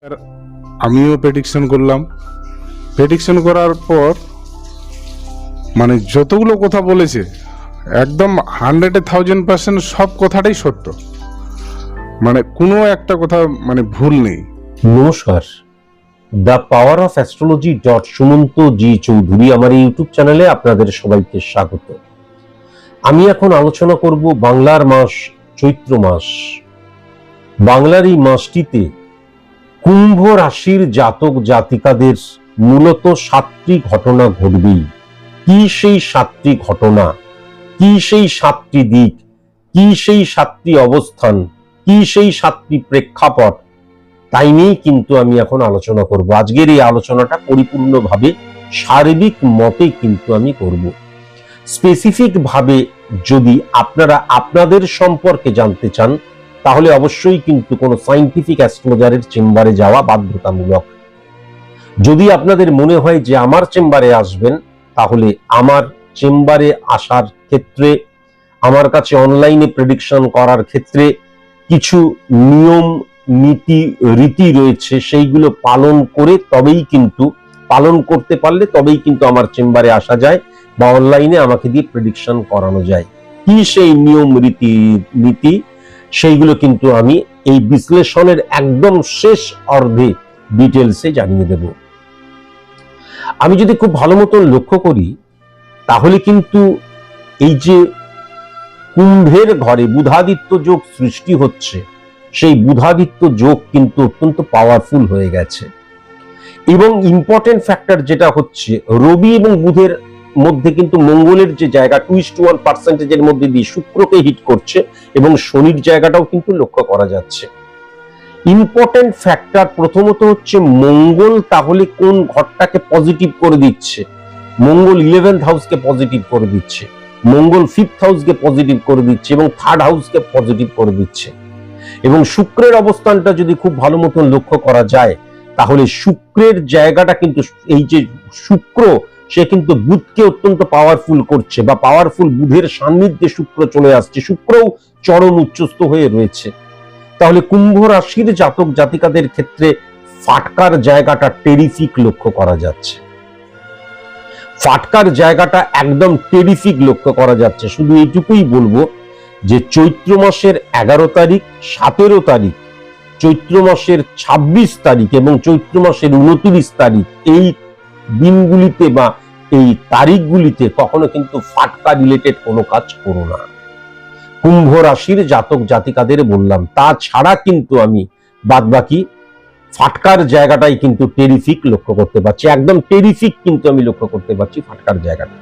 আর আমিও প্রেডিকশন করলাম। প্রেডিকশন করার পর মানে যতগুলো কথা বলেছে একদম 100,000% সব কথাটাই সত্য, মানে কোনো একটা কথা মানে ভুল নেই। নমস্কার, the power of astrology Sumanta ji Chowdhury আমার এই ইউটিউব চ্যানেলে আপনাদের সবাইকে স্বাগত। আমি এখন আলোচনা করব বাংলার মাস চৈত্র মাস। বাংলার এই মাসটিতে কুম্ভ রাশির জাতক জাতিকাদের মূলত 7টি ঘটনা ঘটবেই। কি সেই 7টি ঘটনা, কি সেই 7টি দিক, কি সেই 7টি অবস্থান, কি সেই 7টি প্রেক্ষাপট, তাই নিয়েই কিন্তু আমি এখন আলোচনা করব। আজকের এই আলোচনাটা পরিপূর্ণভাবে সার্বিক মতে কিন্তু আমি করব। স্পেসিফিক ভাবে যদি আপনারা আপনাদের সম্পর্কে জানতে চান তাহলে অবশ্যই কিন্তু কোনো সায়েন্টিফিক অ্যাস্ট্রোলজারের চেম্বারে যাওয়া বাধ্যতামূলক। যদি আপনাদের মনে হয় যে আমার চেম্বারে আসবেন, তাহলে আমার চেম্বারে আসার ক্ষেত্রে, আমার কাছে অনলাইনে প্রেডিকশন করার ক্ষেত্রে কিছু নিয়ম নীতি রীতি রয়েছে, সেইগুলো পালন করে তবেই কিন্তু, পালন করতে পারলে তবেই কিন্তু আমার চেম্বারে আসা যায় বা অনলাইনে আমাকে দিয়ে প্রেডিকশন করানো যায়। কি সেই নিয়ম রীতি নীতি, সেইগুলো কিন্তু আমি এই বিশ্লেষণের একদম শেষ অর্ধে ডিটেলসে জানিয়ে দেব। আমি যদি খুব ভালো মতন লক্ষ্য করি তাহলে কিন্তু এই যে কুম্ভের ঘরে বুধাদিত্য যোগ সৃষ্টি হচ্ছে, সেই বুধাদিত্য যোগ কিন্তু অত্যন্ত পাওয়ারফুল হয়ে গেছে। এবং ইম্পর্টেন্ট ফ্যাক্টর যেটা হচ্ছে, রবি এবং বুধের মধ্যে কিন্তু মঙ্গলের যে জায়গা 2:1% মধ্যে দিয়ে শুক্রকে হিট করছে এবং শনির জায়গাটাও কিন্তু লক্ষ্য করা যাচ্ছে। ইম্পর্টেন্ট ফ্যাক্টর প্রথমত হচ্ছে মঙ্গল তাহলে কোন ঘরটাকে পজিটিভ করে দিচ্ছে। মঙ্গল 11th হাউসকে পজিটিভ করে দিচ্ছে, মঙ্গল 5th হাউসকে পজিটিভ করে দিচ্ছে এবং 3rd হাউসকে পজিটিভ করে দিচ্ছে। এবং শুক্রের অবস্থানটা যদি খুব ভালো মতন লক্ষ্য করা যায় তাহলে শুক্রের জায়গাটা কিন্তু, এই যে শুক্র, সে কিন্তু বুধকে অত্যন্ত পাওয়ারফুল করছে বা পাওয়ারফুল বুধের সান্নিধ্যে শুক্র চলে আসছে, শুক্রও চরম উচ্চস্থ হয়ে রয়েছে। তাহলে কুম্ভ রাশির জাতক জাতিকাদের ক্ষেত্রে ফাটকার জায়গাটা টেরিফিক লক্ষ্য করা যাচ্ছে। ফাটকার জায়গাটা একদম টেরিফিক লক্ষ্য করা যাচ্ছে। শুধু এইটুকুই বলবো যে চৈত্র মাসের 11 তারিখ, 17 তারিখ, চৈত্র মাসের 26 তারিখ এবং চৈত্র মাসের 29 তারিখ, এই দিনগুলিতে বা এই তারিখগুলিতে কখনো কিন্তু ফাটকা রিলেটেড কোনো কাজ করো না। কুম্ভ রাশির জাতক জাতিকাদের বললাম, তাছাড়া কিন্তু আমি বাদবাকি ফাটকার জায়গাটাই কিন্তু টেরিফিক লক্ষ্য করতে পারছি, একদম টেরিফিক কিন্তু আমি লক্ষ্য করতে পারছি ফাটকার জায়গাটা।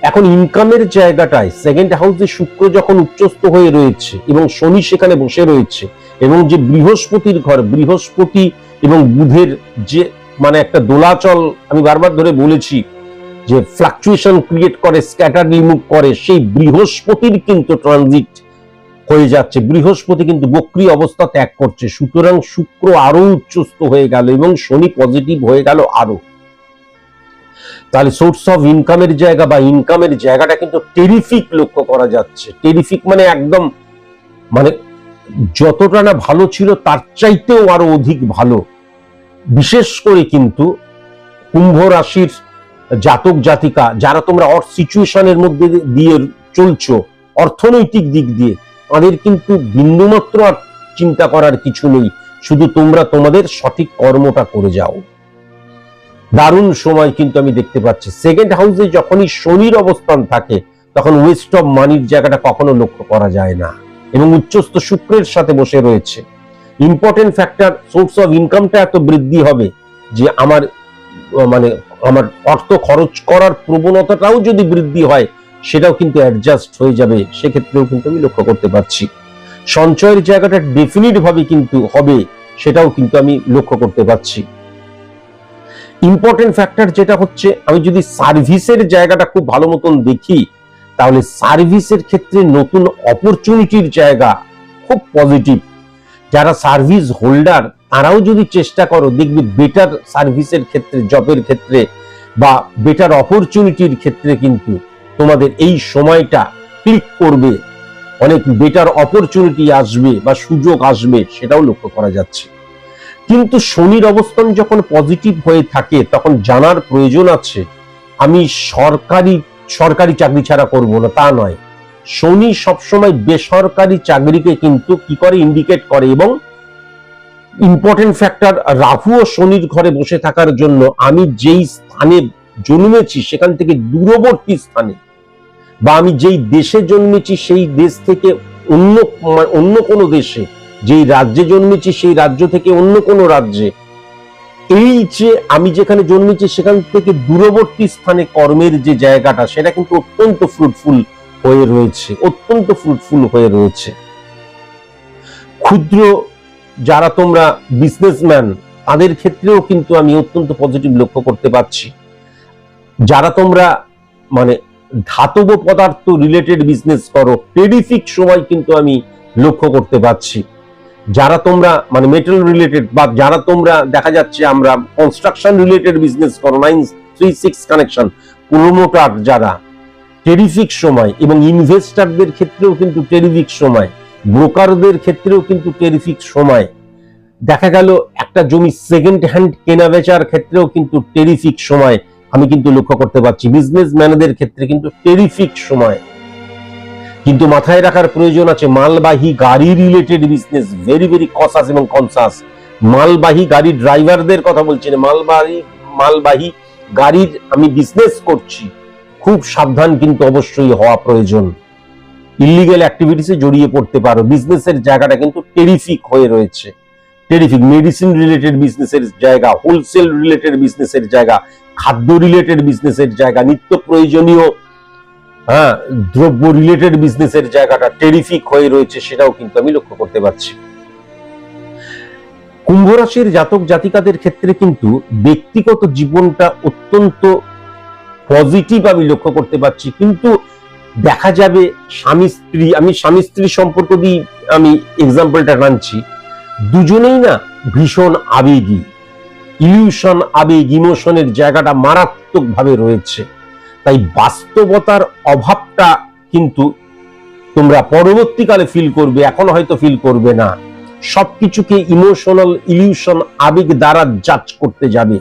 এখন ইনকামের জায়গাটায় 2nd হাউসে শুক্র যখন উচ্চস্থ হয়ে রয়েছে এবং শনি সেখানে বসে রয়েছে এবং যে বৃহস্পতির ঘর, বৃহস্পতি এবং বুধের যে মানে একটা দোলাচল, আমি বারবার ধরে বলেছি যে ফ্লাকচুয়েশন ক্রিয়েট করে, স্ক্যাটার রিমুভ করে, সেই বৃহস্পতির কিন্তু ট্রানজিট হয়ে যাচ্ছে। বৃহস্পতি কিন্তু বক্রী অবস্থা ত্যাগ করছে, সুতরাং শুক্র আরো উচ্চস্থ হয়ে গেল এবং শনি পজিটিভ হয়ে গেল আরো। তাহলে সোর্স অফ ইনকামের জায়গা বা ইনকামের জায়গাটা কিন্তু টেরিফিক লক্ষ্য করা যাচ্ছে। টেরিফিক মানে একদম, মানে যতটা না ভালো ছিল তার চাইতেও আরো অধিক ভালো। বিশেষ করে কিন্তু কুম্ভ রাশির জাতক জাতিকা যারা তোমরা সিচুয়েশনের মধ্যে দিয়ে চলছো, অর্থনৈতিক দিক দিয়ে, তাদের কিন্তু বিন্দুমাত্র আর চিন্তা করার কিছু নেই, শুধু তোমরা তোমাদের সঠিক কর্মটা করে যাও। দারুণ সময় কিন্তু আমি দেখতে পাচ্ছি। 2nd হাউসে যখনই শনির অবস্থান থাকে তখন ওয়েস্ট অফ মানির জায়গাটা কখনো লক্ষ্য করা যায় না এবং উচ্চস্থ শুক্রের সাথে বসে রয়েছে। ইম্পর্টেন্ট ফ্যাক্টর, সোর্স অফ ইনকামটা এত বৃদ্ধি হবে যে আমার আমার অর্থ খরচ করার প্রবণতাটাও যদি বৃদ্ধি হয় সেটাও কিন্তু অ্যাডজাস্ট হয়ে যাবে, সেক্ষেত্রেও কিন্তু আমি লক্ষ্য করতে পারছি। সঞ্চয়ের জায়গাটা ডেফিনিট ভাবে কিন্তু হবে, সেটাও কিন্তু আমি লক্ষ্য করতে পারছি। ইম্পর্টেন্ট ফ্যাক্টর যেটা হচ্ছে, আমি যদি সার্ভিসের জায়গাটা খুব ভালো মতন দেখি তাহলে সার্ভিসের ক্ষেত্রে নতুন অপরচুনিটির জায়গা খুব পজিটিভ। যারা সার্ভিস হোল্ডার তারাও যদি চেষ্টা করো, দেখবে বেটার সার্ভিসের ক্ষেত্রে, জবের ক্ষেত্রে বা বেটার অপরচুনিটির ক্ষেত্রে কিন্তু তোমাদের এই সময়টা ক্লিক করবে, অনেক বেটার অপরচুনিটি আসবে বা সুযোগ আসবে, সেটাও লক্ষ্য করা যাচ্ছে। কিন্তু শনির অবস্থান যখন পজিটিভ হয়ে থাকে তখন জানার প্রয়োজন আছে আমি সরকারি চাকরি ছাড়া করব না, তা নয়। শনি সবসময় বেসরকারি চাকরিকে কিন্তু কি করে, ইন্ডিকেট করে। এবং ইম্পর্টেন্ট ফ্যাক্টর, রাহু ও শনির ঘরে বসে থাকার জন্য আমি যেই স্থানে জন্মেছি সেখান থেকে দূরবর্তী স্থানে, বা আমি যেই দেশে জন্মেছি সেই দেশ থেকে অন্য কোনো দেশে, যেই রাজ্যে জন্মেছি সেই রাজ্য থেকে অন্য কোনো রাজ্যে, এই যে আমি যেখানে জন্মেছি সেখান থেকে দূরবর্তী স্থানে কর্মের যে জায়গাটা, সেটা কিন্তু অত্যন্ত ফ্রুটফুল হয়ে রয়েছে, অত্যন্ত ফ্রুটফুল হয়ে রয়েছে। ক্ষুদ্র যারা তোমরা বিজনেসম্যান, তাদের ক্ষেত্রেও কিন্তু আমি অত্যন্ত পজিটিভ লক্ষ্য করতে পারছি। যারা তোমরা মানে ধাতব পদার্থ রিলেটেড বিজনেস করো, টেরিফিক সময় কিন্তু আমি লক্ষ্য করতে পারছি। যারা তোমরা মানে মেটাল রিলেটেড, বা যারা তোমরা দেখা যাচ্ছে আমরা কনস্ট্রাকশন রিলেটেড বিজনেস করো, 936 কানেকশন, প্রোমোটার যারা, টেরিফিক সময়। এবং ইনভেস্টরদের ক্ষেত্রেও কিন্তু টেরিফিক সময়, ব্রোকারদের ক্ষেত্রেও কিন্তু টেরিফিক সময়। দেখা গেল একটা জমি সেকেন্ড হ্যান্ড কেনা বেচার ক্ষেত্রেও কিন্তু টেরিফিক সময় আমি কিন্তু লক্ষ্য করতে পারছি। বিজনেসম্যানদের ক্ষেত্রে কিন্তু টেরিফিক সময়। কিন্তু মাথায় রাখার প্রয়োজন আছে, মালবাহী গাড়ি related business very very cautious এবং কনসাস। মালবাহী গাড়ির ড্রাইভারদের কথা বলছি না, মালবাহী গাড়ির আমি বিজনেস করছি, খুব সাবধান কিন্তু অবশ্যই হওয়া প্রয়োজন। ইলিগাল অ্যাক্টিভিটিসে জড়িয়ে পড়তে পারো। বিজনেসের জায়গাটা কিন্তু টেরিফিক হয়ে রয়েছে, টেরিফিক। মেডিসিন রিলেটেড বিজনেসের জায়গা, হোলসেল রিলেটেড বিজনেসের জায়গা, খাদ্য রিলেটেড বিজনেসের জায়গা, নিত্য প্রয়োজনীয় দ্রব্য রিলেটেড বিজনেসের জায়গাটা টেরিফিক হয়ে রয়েছে, সেটাও কিন্তু আমি লক্ষ্য করতে পারছি। কুম্ভ রাশির জাতক জাতিকাদের ক্ষেত্রে কিন্তু ব্যক্তিগত জীবনটা অত্যন্ত পজিটিভ আমি লক্ষ্য করতে পারছি। কিন্তু দেখা যাবে স্বামী স্ত্রী, আমি স্বামী স্ত্রী সম্পর্ক দিয়ে আমি এক্সাম্পলটা টানছি, দুজনেই না ভীষণ আবেগী, ইলিউশন, আবেগ, ইমোশনের জায়গাটা মারাত্মক ভাবে রয়েছে। তাই বাস্তবতার অভাবটা কিন্তু তোমরা পরবর্তীকালে ফিল করবে, এখন হয়তো ফিল করবে না। সবকিছুকে ইমোশনাল, ইলিউশন, আবেগ দ্বারা জাজ করতে যাবে।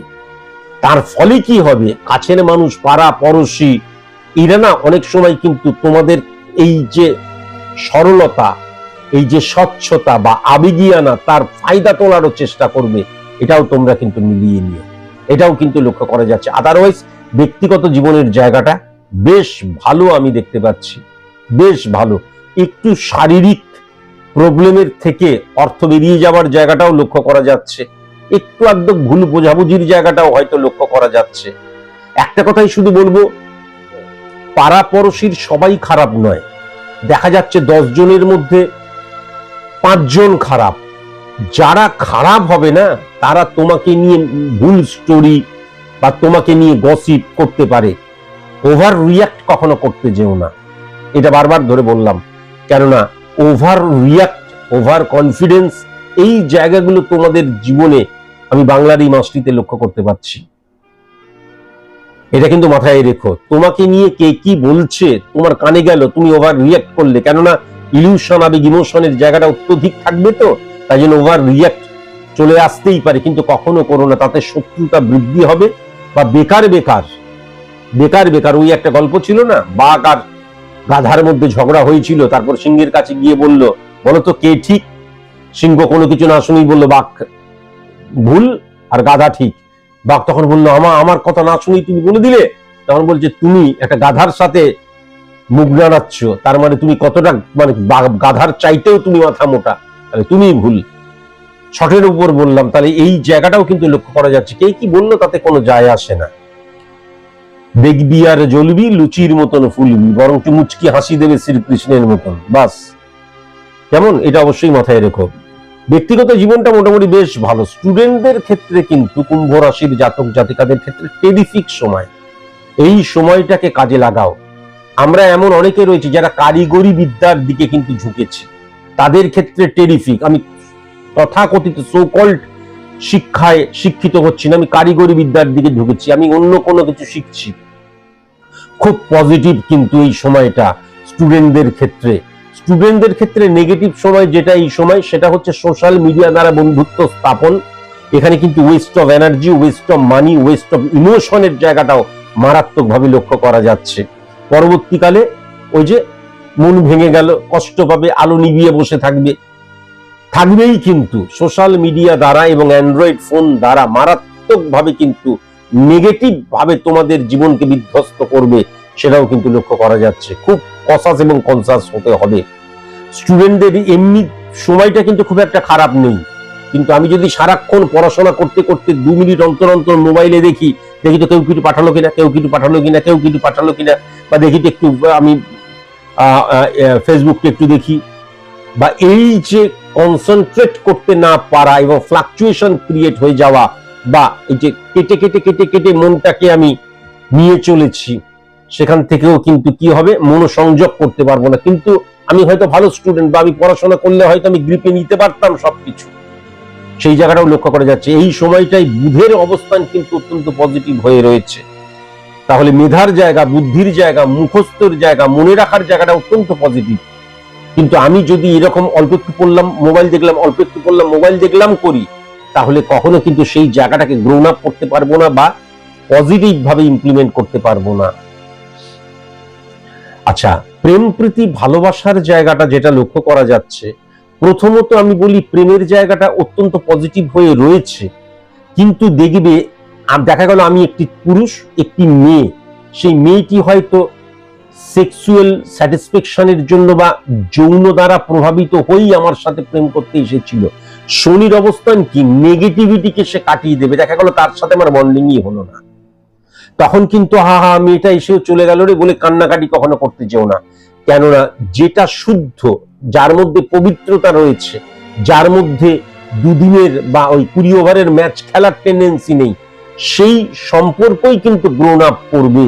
তার ফলে কি হবে, কাছের মানুষ, পাড়া পড়শি, এরা না অনেক সময় কিন্তু তোমাদের এই যে সরলতা, এই যে স্বচ্ছতা বা আবেগিয়ানা, তার ফায়দা তোলারও চেষ্টা করবে। এটাও তোমরা কিন্তু মিলিয়ে নিও, এটাও কিন্তু লক্ষ্য করা যাচ্ছে। আদারওয়াইজ ব্যক্তিগত জীবনের জায়গাটা বেশ ভালো আমি দেখতে পাচ্ছি, বেশ ভালো। একটু শারীরিক প্রবলেমের থেকে অর্থ বেরিয়ে যাওয়ার জায়গাটাও লক্ষ্য করা যাচ্ছে, একটু আধটু ভুল বোঝাবুঝির জায়গাটাও হয়তো লক্ষ্য করা যাচ্ছে। একটা কথাই শুধু বলবো, পাড়া পড়শির সবাই খারাপ নয়। দেখা যাচ্ছে 10 জনের মধ্যে 5 জন খারাপ। যারা খারাপ হবে না, তারা তোমাকে নিয়ে ভুল স্টোরি বা তোমাকে নিয়ে গসিপ করতে পারে। ওভার রিয়াক্ট কখনো করতে যেও না, এটা বারবার ধরে বললাম। কেননা ওভার রিয়াক্ট, ওভার কনফিডেন্স, এই জায়গাগুলো তোমাদের জীবনে আমি বাংলার এই মাসটিতে লক্ষ্য করতে পারছি। এটা কিন্তু মাথায় রেখো, তোমাকে নিয়ে কে কি বলছে তোমার কানে গেল, তুমি ওভার রিয়াক্ট করলে, কেননা ইলিউশন, আবেগ, ইমোশনের জায়গাটা অত্যধিক থাকবে, তো তাই জন্য ওভার রিয়াক্ট চলে আসতেই পারে। কিন্তু কখনো করো না, তাতে শত্রুতা বৃদ্ধি হবে বা বেকার বেকার বেকার বেকার। ওই একটা গল্প ছিল না, বাঘ আর গাধার মধ্যে ঝগড়া হয়েছিল, তারপর সিংহের কাছে গিয়ে বলল, বলতো কে ঠিক? সিংহ কোনো কিছু না শুনেই বললো বাঘ ভুল আর গাধা ঠিক। বাঘ তখন বললো, আমার কথা না শুনেই তুমি বলে দিলে? তখন বলছে, তুমি একটা গাধার সাথে মুখ নাড়াচ্ছ, তার মানে তুমি কতটা মানে গাধার চাইতেও তুমি মাথা মোটা, তাহলে তুমি ভুল। শটের উপর বললাম। তাহলে এই জায়গাটাও কিন্তু লক্ষ্য করা যাচ্ছে, কে কি বললো তাতে কোনো যায় আসে না। দেখবি আর জ্বলবি, লুচির মতন ফুলবি, বরং মুচকি হাসি দেবে শ্রীকৃষ্ণের মতন, বাস। কেমন, এটা অবশ্যই মাথায় রেখো। ব্যক্তিগত জীবনটা মোটামুটি বেশ ভালো। স্টুডেন্টদের ক্ষেত্রে কিন্তু কুম্ভ রাশির জাতক জাতিকাদের ক্ষেত্রে টেরিফিক সময়, এই সময়টাকে কাজে লাগাও। আমরা এমন অনেকে রয়েছে যারা কারিগরি বিদ্যার দিকে কিন্তু ঝুঁকেছে, তাদের ক্ষেত্রে টেরিফিক। আমি তথাকথিত সোকল্ড শিক্ষায় শিক্ষিত হচ্ছি না, আমি কারিগরি বিদ্যার দিকে ঢুকেছি, আমি অন্য কোনো কিছু শিখছি। খুব পজিটিভ কিন্তু এই সময়টা স্টুডেন্টদের ক্ষেত্রে। স্টুডেন্টদের ক্ষেত্রে নেগেটিভ সময় যেটা এই সময়, সেটা হচ্ছে সোশ্যাল মিডিয়া দ্বারা বন্ধুত্ব স্থাপন, এখানে কিন্তু waste of energy, waste of money, waste of ইমোশনের জায়গাটাও মারাত্মকভাবে লক্ষ্য করা যাচ্ছে। পরবর্তীকালে ওই যে মন ভেঙে গেল, কষ্ট পাবে, আলো নিভিয়ে বসে থাকবেই কিন্তু সোশ্যাল মিডিয়া দ্বারা এবং অ্যান্ড্রয়েড ফোন দ্বারা মারাত্মকভাবে কিন্তু নেগেটিভ ভাবে তোমাদের জীবনকে বিধ্বস্ত করবে, সেটাও কিন্তু লক্ষ্য করা যাচ্ছে। খুব কনসাস এবং কনসাস হতে হবে। স্টুডেন্টদের এমনি সময়টা কিন্তু খুব একটা খারাপ নেই, কিন্তু আমি যদি সারাক্ষণ পড়াশোনা করতে করতে 2 মিনিট অন্তর অন্তর মোবাইলে দেখি তো কেউ কিছু পাঠালো কিনা, বা দেখি তো একটু আমি ফেসবুকটা একটু দেখি, বা এই যে কনসেন্ট্রেট করতে না পারা এবং ফ্লাকচুয়েশন ক্রিয়েট হয়ে যাওয়া, বা এই যে কেটে মনটাকে আমি নিয়ে চলেছি, সেখান থেকেও কিন্তু কি হবে, মনোসংযোগ করতে পারবো না। কিন্তু আমি হয়তো ভালো স্টুডেন্ট, বা আমি পড়াশোনা করলে হয়তো আমি গ্রিপে নিতে পারতাম সবকিছু, সেই জায়গাটাও লক্ষ্য করা যাচ্ছে। এই সময়টাই বুধের অবস্থান কিন্তু অত্যন্ত পজিটিভ হয়ে রয়েছে। তাহলে মেধার জায়গা, বুদ্ধির জায়গা, মুখস্থর জায়গা, মনে রাখার জায়গাটা অত্যন্ত পজিটিভ। কিন্তু আমি যদি এরকম অল্প একটু পড়লাম, মোবাইল দেখলাম করি, তাহলে কখনো কিন্তু সেই জায়গাটাকে গ্রোন আপ করতে পারবো না, বা পজিটিভ ভাবে ইমপ্লিমেন্ট করতে পারবো না। আচ্ছা, প্রেম প্রীতি ভালোবাসার জায়গাটা যেটা লক্ষ্য করা যাচ্ছে, প্রথমত আমি বলি প্রেমের জায়গাটা অত্যন্ত পজিটিভ হয়ে রয়েছে। কিন্তু দেখবে দেখা গেল আমি একটি পুরুষ, একটি মেয়ে, সেই মেয়েটি হয়তো সেক্সুয়াল স্যাটিসফ্যাকশনের জন্য বা যৌন দ্বারা প্রভাবিত হয়েই আমার সাথে প্রেম করতে এসেছিল। শনির অবস্থান কি, নেগেটিভিটিকে সে কাটিয়ে দেবে। দেখা গেল তার সাথে আমার বন্ডিংই হলো না, তখন কিন্তু মেয়েটা এসেও চলে গেল রে বলে কান্নাকাটি কখনো করতে যেও না। কেননা যেটা শুদ্ধ, যার মধ্যে পবিত্রতা রয়েছে, যার মধ্যে দুদিনের বা ওই 20 ওভারের ম্যাচ খেলার টেন্ডেন্সি নেই, সেই সম্পর্কই কিন্তু গ্রোন আপ করবে।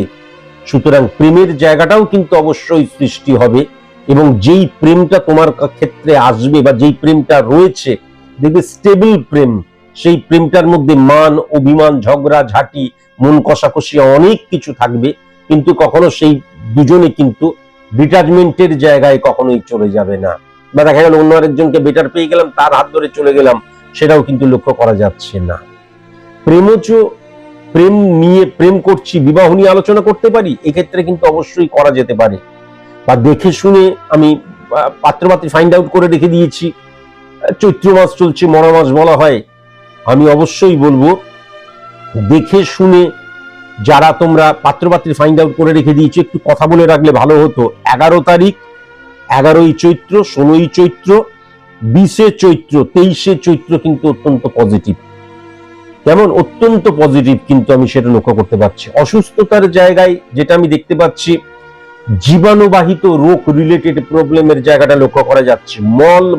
সুতরাং প্রেমের জায়গাটাও কিন্তু অবশ্যই সৃষ্টি হবে, এবং যেই প্রেমটা তোমার ক্ষেত্রে আসবে বা যেই প্রেমটা রয়েছে, দেখবে স্টেবল প্রেম, সেই প্রেমটার মধ্যে মান, অভিমান, ঝগড়া ঝাঁটি, মন কষাকষি অনেক কিছু থাকবে, কিন্তু কখনো সেই দুজনে কিন্তু ডিটাচমেন্টের জায়গায় কখনোই চলে যাবে না। বা দেখা গেল অন্য আরেকজনকে বেটার পেয়ে গেলাম, তার হাত ধরে চলে গেলাম, সেটাও কিন্তু লক্ষ্য করা যাচ্ছে না। প্রেম নিয়ে, প্রেম করছি, বিবাহ নিয়ে আলোচনা করতে পারি, এক্ষেত্রে কিন্তু অবশ্যই করা যেতে পারে। বা দেখে শুনে আমি পাত্রপাত্রী ফাইন্ড আউট করে রেখে দিয়েছি, চৈত্র মাস চলছে, মরা মাস বলা হয়, আমি অবশ্যই বলবো দেখে শুনে যারা তোমরা পাত্রপাত্রী ফাইন্ড আউট করে রেখে দিয়েছো, একটু কথা বলে রাখলে ভালো হতো। 11 তারিখ, 11ই চৈত্র, 16ই চৈত্র, 20শে চৈত্র, 23শে চৈত্র কিন্তু অত্যন্ত পজিটিভ। কেমন অত্যন্ত পজিটিভ, কিন্তু আমি সেটা লক্ষ্য করতে পারছি। অসুস্থতার জায়গায় যেটা আমি দেখতে পাচ্ছি, জীবাণুবাহিত রোগ রিলেটেড প্রবলেমের জায়গাটা লক্ষ্য করা যাচ্ছে।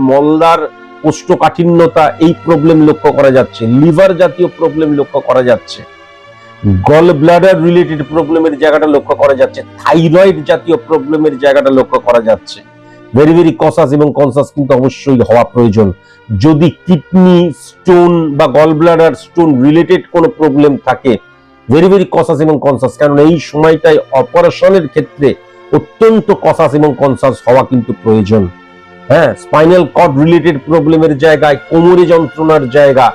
মলদার কোষ্ঠকাঠিন্যতা, এই প্রবলেম লক্ষ্য করা যাচ্ছে। লিভার জাতীয় প্রবলেম লক্ষ্য করা যাচ্ছে। গল ব্লাডার রিলেটেড প্রবলেমের জায়গাটা লক্ষ্য করা যাচ্ছে। থাইরয়েড জাতীয় প্রবলেমের জায়গাটা লক্ষ্য করা যাচ্ছে। ভেরি ভেরি কনসাস এবং কনসাস কিন্তু অবশ্যই হওয়া প্রয়োজন। যদি কিডনি স্টোন বা গল ব্লাডার স্টোন রিলেটেড কোনো প্রবলেম থাকে, ভেরি ভেরি কনসাস এবং কনসাস, কারণ এই সময়টায় অপারেশনের ক্ষেত্রে অত্যন্ত কনসাস এবং কনসাস হওয়া কিন্তু প্রয়োজন। হ্যাঁ, স্পাইনাল কর্ড রিলেটেড প্রবলেমের জায়গায়, কোমরে যন্ত্রণার জায়গা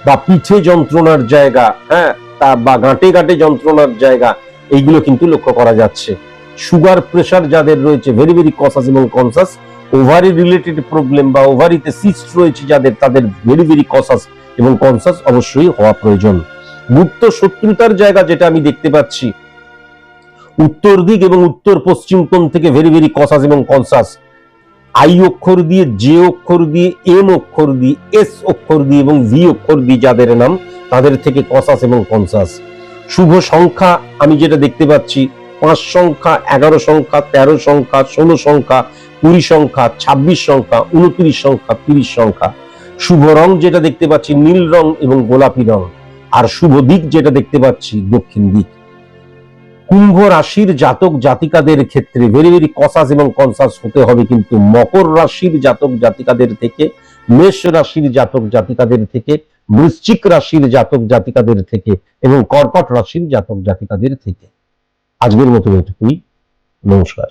বা পিঠে যন্ত্রণার জায়গা, হ্যাঁ, তা বা গাঁটে গাঁটে যন্ত্রণার জায়গা, এইগুলো কিন্তু লক্ষ্য করা যাচ্ছে। সুগার প্রেশার যাদের রয়েছে, ভেরি ভেরি কনসাস এবং কনসাস। ওভারি রিলেটেড প্রবলেম বা ওভারিতে সিস্ট রয়েছে যাদের, তাদের ভেরি ভেরি কনসাস এবং কনসাস অবশ্যই হওয়া প্রয়োজন। গুপ্ত শত্রুতার জায়গা যেটা আমি দেখতে পাচ্ছি, উত্তর দিক এবং উত্তর পশ্চিম কোণ থেকে ভেরি ভেরি কনসাস এবং কনসাস। আই অক্ষর দিয়ে, জে অক্ষর দিয়ে, এম অক্ষর দিয়ে, এস অক্ষর দিয়ে এবং ভি অক্ষর দিয়ে যাদের নাম, তাদের থেকে কনসাস এবং কনসাস। শুভ সংখ্যা আমি যেটা দেখতে পাচ্ছি, 5 সংখ্যা, 11 সংখ্যা, 13 সংখ্যা, 16 সংখ্যা, 20 সংখ্যা, 26 সংখ্যা, 29 সংখ্যা, 30 সংখ্যা। শুভ রং যেটা দেখতে পাচ্ছি, নীল রং এবং গোলাপি রং। আর শুভ দিক যেটা দেখতে পাচ্ছি, দক্ষিণ দিক। কুম্ভ রাশির জাতক জাতিকাদের ক্ষেত্রে ভেরি ভেরি কনসাস এবং কনসাস হতে হবে, কিন্তু মকর রাশির জাতক জাতিকাদের থেকে, মেষ রাশির জাতক জাতিকাদের থেকে, বৃশ্চিক রাশির জাতক জাতিকাদের থেকে এবং কর্কট রাশির জাতক জাতিকাদের থেকে। আজকের মতো এটুকুই। নমস্কার।